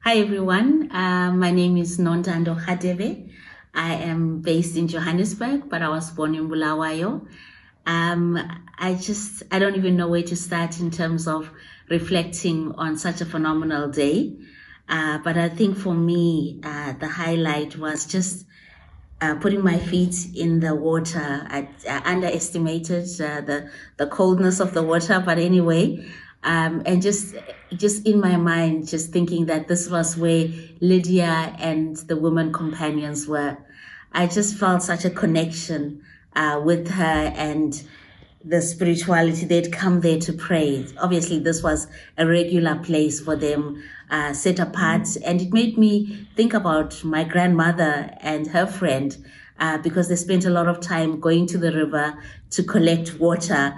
Hi everyone, my name is Nontando Khadebe. I am based in Johannesburg, but I was born in Bulawayo. I don't even know where to start in terms of reflecting on such a phenomenal day. But I think for me, the highlight was just putting my feet in the water. I underestimated the coldness of the water, but anyway, and just in my mind, just thinking that this was where Lydia and the women companions were. I just felt such a connection with her and the spirituality. They'd come there to pray. Obviously, this was a regular place for them, set apart. And it made me think about my grandmother and her friend, because they spent a lot of time going to the river to collect water,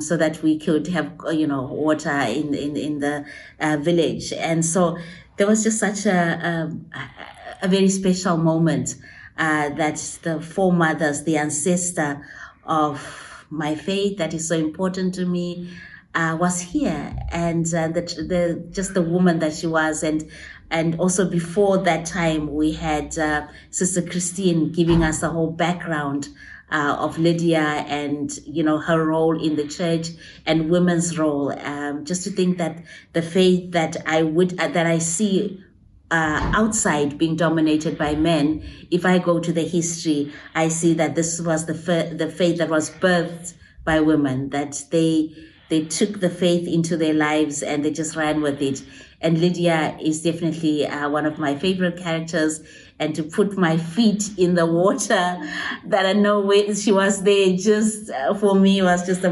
so that we could have, water in the village. And so there was just such a very special moment, that the foremothers, the ancestor of my faith that is so important to me, was here, and just the woman that she was, and also before that time we had Sister Christine giving us a whole background of Lydia and her role in the church and women's role. Just to think that the faith that I see outside being dominated by men, if I go to the history, I see that this was the faith that was birthed by women, that they took the faith into their lives and they just ran with it. And Lydia is definitely one of my favorite characters. And to put my feet in the water, that I know where she was there, just for me was just a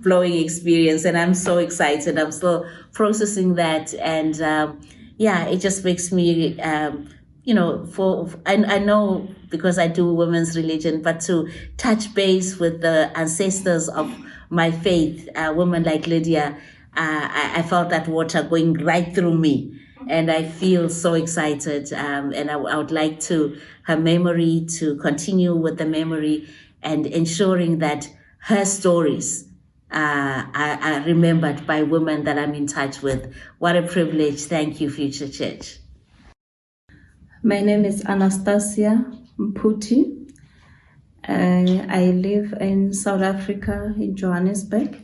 blowing experience. And I'm so excited. I'm still processing that. And it just makes me, I know because I do women's religion, but to touch base with the ancestors of my faith, women like Lydia, I felt that water going right through me. And I feel so excited. And I would like her memory to continue with the memory and ensuring that her stories are remembered by women that I'm in touch with. What a privilege. Thank you, Future Church. My name is Anastasia Mputi. I live in South Africa, in Johannesburg,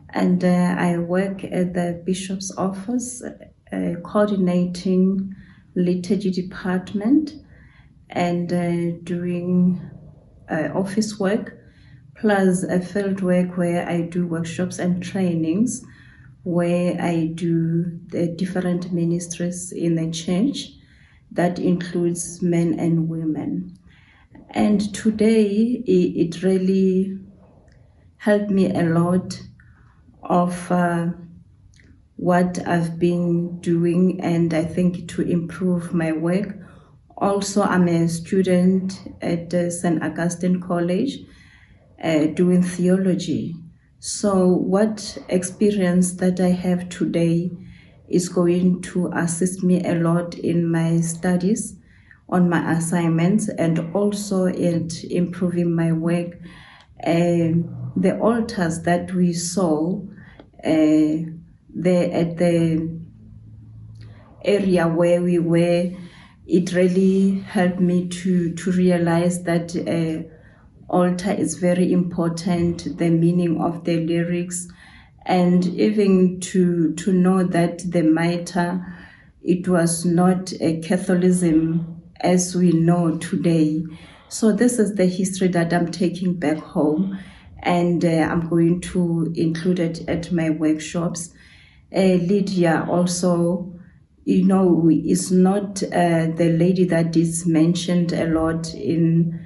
and I work at the Bishop's office, coordinating liturgy department and doing office work, plus a field work where I do workshops and trainings, where I do the different ministries in the church. That includes men and women. And today, it really helped me a lot of what I've been doing, and I think to improve my work. Also, I'm a student at St. Augustine College doing theology. So what experience that I have today is going to assist me a lot in my studies, on my assignments, and also in improving my work. The altars that we saw there at the area where we were, it really helped me to realize that altar is very important, the meaning of the lyrics, and even to know that the mitre, it was not a Catholicism as we know today. So this is the history that I'm taking back home, and I'm going to include it at my workshops. Lydia also, is not the lady that is mentioned a lot in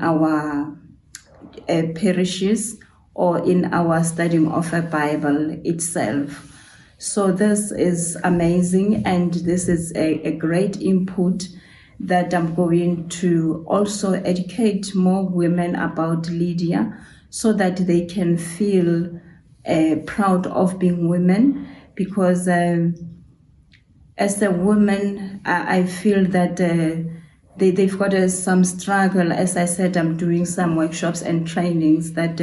our parishes or in our studying of a Bible itself. So this is amazing, and this is a great input that I'm going to also educate more women about Lydia, so that they can feel proud of being women, because as a woman, I feel that they've got some struggle. As I said, I'm doing some workshops and trainings that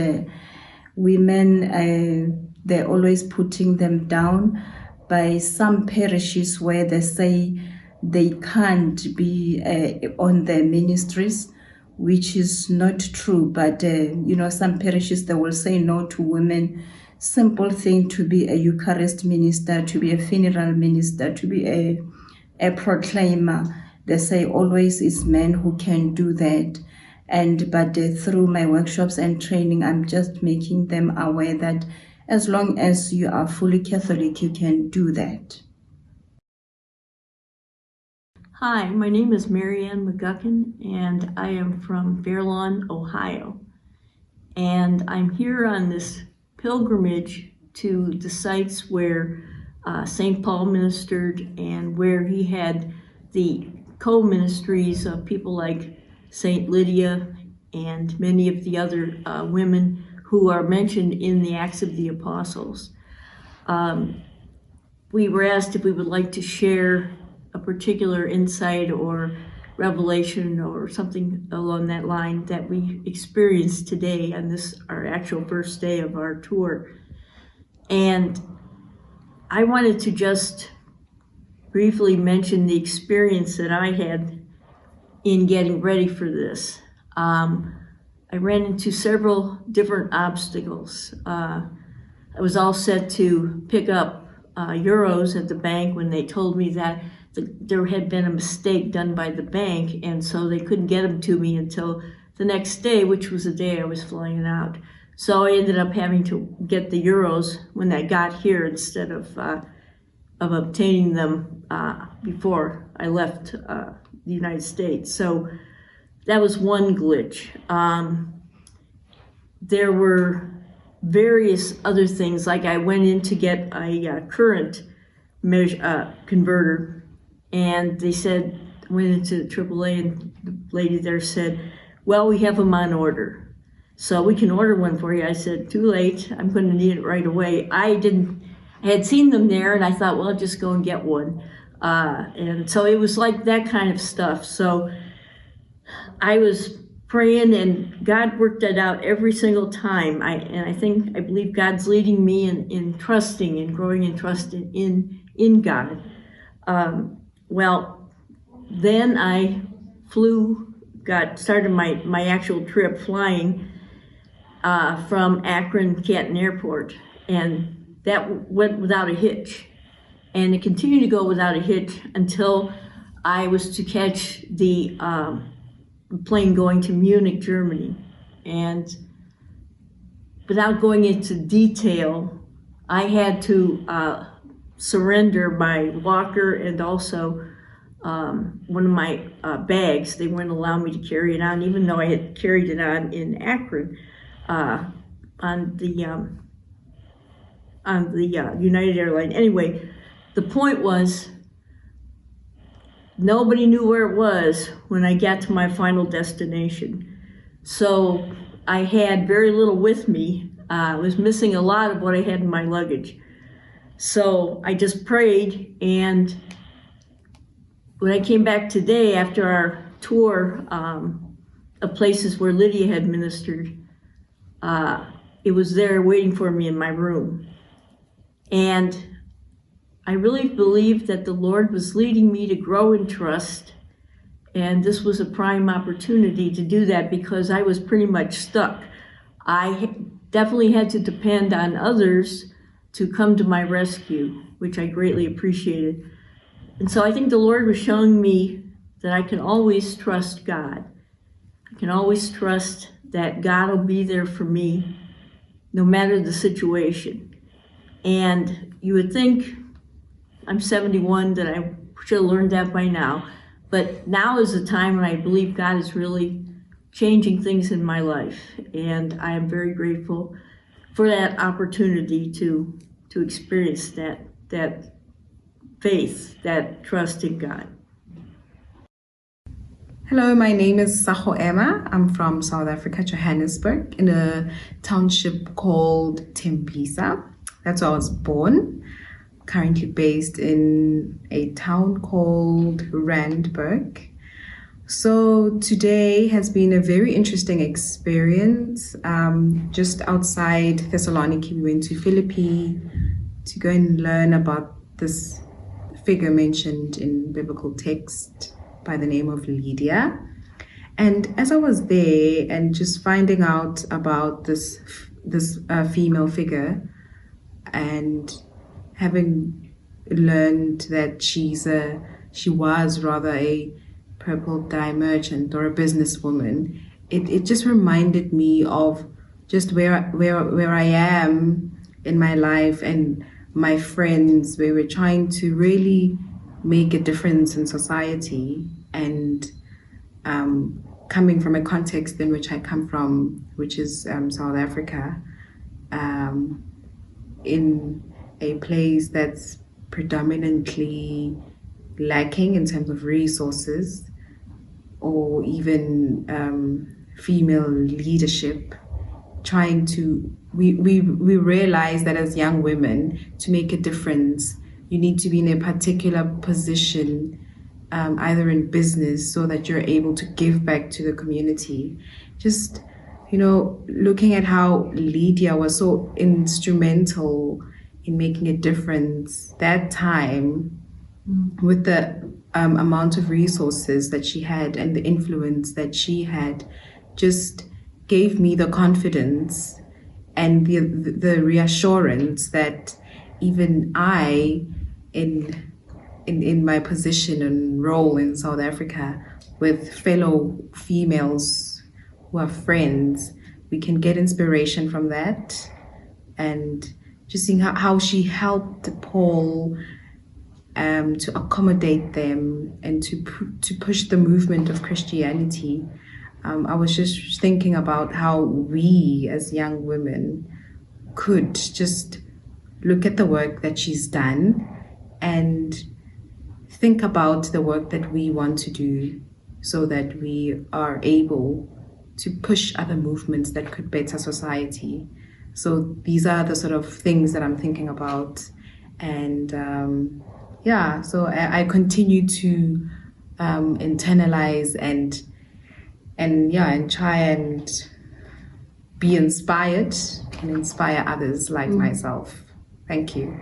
women, they're always putting them down. by some parishes where they say they can't be on their ministries, which is not true. But some parishes, they will say no to women. Simple thing to be a Eucharist minister, to be a funeral minister, to be a proclaimer. They say always it's men who can do that. But through my workshops and training, I'm just making them aware that as long as you are fully Catholic, you can do that. Hi, my name is Marianne McGuckin, and I am from Fairlawn, Ohio. And I'm here on this pilgrimage to the sites where St. Paul ministered and where he had the co-ministries of people like St. Lydia and many of the other women who are mentioned in the Acts of the Apostles. We were asked if we would like to share a particular insight or revelation or something along that line that we experienced today on this, our actual first day of our tour. And I wanted to just briefly mention the experience that I had in getting ready for this. I ran into several different obstacles. I was all set to pick up euros at the bank when they told me that there had been a mistake done by the bank, and so they couldn't get them to me until the next day, which was the day I was flying out. So I ended up having to get the euros when I got here instead of obtaining them before I left the United States. So that was one glitch. There were various other things, like I went in to get a current converter, and they said, went into the AAA, and the lady there said, well, we have them on order, so we can order one for you. I said, too late, I'm going to need it right away. I had seen them there, and I thought, well, I'll just go and get one. And so it was like that kind of stuff. So I was praying, and God worked that out every single time. I believe God's leading me in trusting and growing in trust in God. Well, then I started my actual trip flying from Akron Canton Airport, and that went without a hitch. And it continued to go without a hitch until I was to catch the plane going to Munich, Germany. And without going into detail, I had to surrender my walker and also one of my bags. They wouldn't allow me to carry it on, even though I had carried it on in Akron on the United Airlines. Anyway, the point was, nobody knew where it was when I got to my final destination. So I had very little with me. I was missing a lot of what I had in my luggage. So I just prayed, and when I came back today after our tour of places where Lydia had ministered, it was there waiting for me in my room. And I really believed that the Lord was leading me to grow in trust, and this was a prime opportunity to do that because I was pretty much stuck. I definitely had to depend on others to come to my rescue, which I greatly appreciated. And so I think the Lord was showing me that I can always trust God. I can always trust that God will be there for me no matter the situation. And you would think, I'm 71, that I should have learned that by now. But now is the time when I believe God is really changing things in my life. And I am very grateful for that opportunity to experience that faith, that trust in God. Hello, my name is Saahil. I'm from South Africa, Johannesburg, in a township called Tembisa. That's where I was born. Currently based in a town called Randburg. So today has been a very interesting experience. Just outside Thessaloniki, we went to Philippi to go and learn about this figure mentioned in biblical text by the name of Lydia. And as I was there and just finding out about this female figure, and having learned that she was rather a purple dye merchant or a businesswoman, it just reminded me of just where I am in my life and my friends, where we're trying to really make a difference in society. And coming from a context in which I come from, which is South Africa, in a place that's predominantly lacking in terms of resources or even female leadership, we realize that as young women, to make a difference, you need to be in a particular position, either in business, so that you're able to give back to the community. Just, looking at how Lydia was so instrumental in making a difference that time, with the amount of resources that she had and the influence that she had, just gave me the confidence and the reassurance that even I, in my position and role in South Africa, with fellow females who are friends, we can get inspiration from that. And just seeing how she helped Paul to accommodate them and to push the movement of Christianity. I was just thinking about how we as young women could just look at the work that she's done and think about the work that we want to do, so that we are able to push other movements that could better society. So these are the sort of things that I'm thinking about. And so I continue to internalize and try and be inspired and inspire others like myself. Thank you.